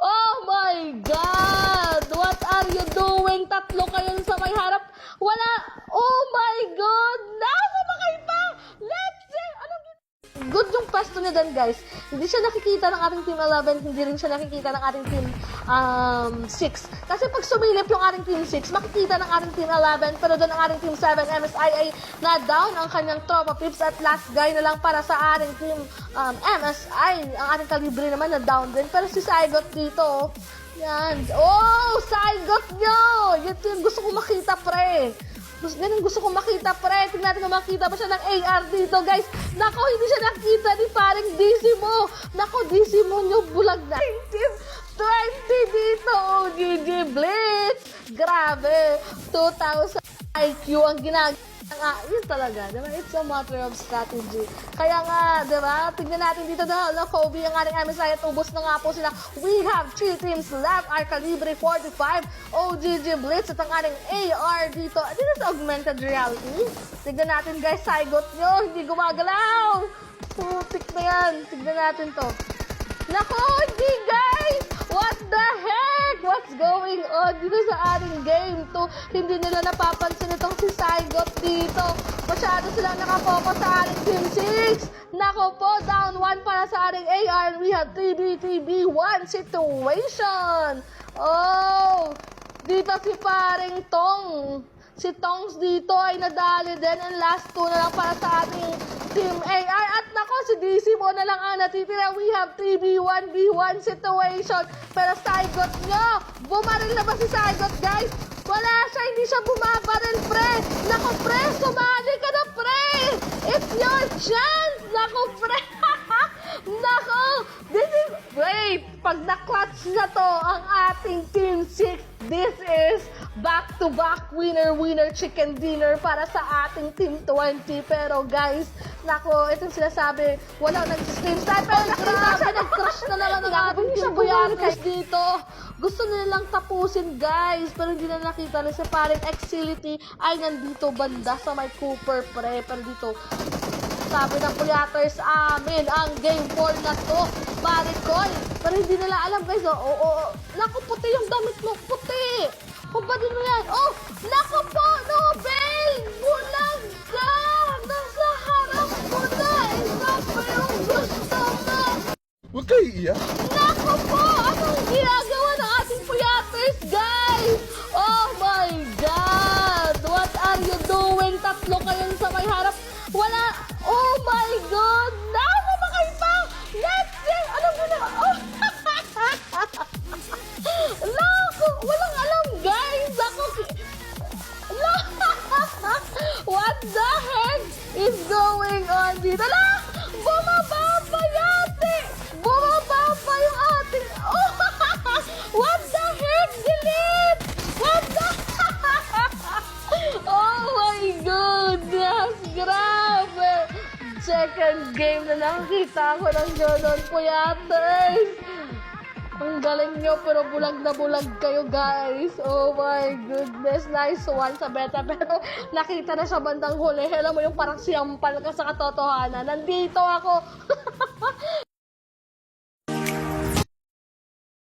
Oh my God! What are you doing? Tatlo kayo sa may harap. Wala. Oh my God! Nasa ba kayo pa? Let's see! Good yung pwesto niya dyan, guys. Hindi siya nakikita ng ating Team 11, hindi rin siya nakikita ng ating Team 6. Kasi pag sumilip yung ating Team 6, makikita ng ating Team 11, pero doon ang ating Team 7, MSI ay na-down ang kanyang tropa pips at last guy na lang para sa ating Team MSI. Ang ating kalibre naman na-down din. Pero si Saigot dito, yan. Oh, Saigot nyo! Yan yung gusto ko makita, pre. Ganun gusto kong makita, pre. Tingnan natin kung makita ba siya ng AR dito, guys. Nako, hindi siya nakita ni parang DC mo. Nako, DC mo nyo, bulag na. 20 dito, OGG Blitz. Grabe. 2,000 IQ ang ginagawa. Yun talaga, diba? It's a matter of strategy. Kaya nga, diba? Tignan natin dito na Kobe, ang ating MSI at ubos na nga po sila. We have 3 teams left. Our Calibre 45, OGG Blitz at ang ating AR dito. This is augmented reality. Tignan natin, guys, Saigot nyo. Hindi gumagalaw. Putik na yan. Tignan natin to. Nako, hindi, guys! What the heck? What's going on dito sa ating game to? Hindi nila napapansin itong si Saigot dito. Masyado silang nakapokus sa ating Team 6. Nako po, down 1 para sa ating AR. We have 3v1 situation. Oh, dito si paring Tong. Si Tongs dito ay nadali din. And last 2 na lang para sa ating Team AR. At nako, si DC mo na lang ang natitira. We have 3v1v1 situation. Pero Saigot nyo, bumaril na ba si Saigot, guys? Wala siya, hindi siya bumabaril, pre. Nako, pre, sumali ka na, pre. It's your chance. Nako, pre. Nako, this is great. Pag na-clutch na to ang ating Team 6, this is back-to-back winner-winner chicken dinner para sa ating Team 20. Pero guys, nako, itong sinasabi, walang nag-stream sniper. Grabe, nag-crush na naman ang ating Team Boyates dito. Gusto nilang tapusin, guys. Pero hindi na nakita na si paring Exility ay nandito banda sa may Cooper, pre. Pero dito, sabi ng Puyaters, amin ang game 4 na to, Maricoy. Pero hindi nila alam, guys. Naku, puti yung damit mo. Puti. Kumpadin mo yan. Oh, naku po, Nobel. Bulag ka. Nasa harap mo na. Isa pa yung gusto mo. Huwag kayo iiyak. Naku po, anong ginagawa ng ating Puyaters, guys? Oh my God. What are you doing? Tatlo kayong sa may harap. Wala. Oh my God! Nasa ba kayo pa? Let's see! Alam mo na! Oh! Lako! Walang alam, guys! Ako! What the heck is going on dito? La! Bumaba pa yate! Bumaba pa yung ating... Oh! What the heck? Delete! What the... Oh my goodness! Grabe! Second game na nakakita ko ng gano'n, Puyaters. Ang galing nyo, pero bulag na bulag kayo, guys. Oh my goodness, nice one sa beta. Pero nakita na sa bandang huli. Alam mo yung parang siyampal ka sa katotohanan. Nandito ako.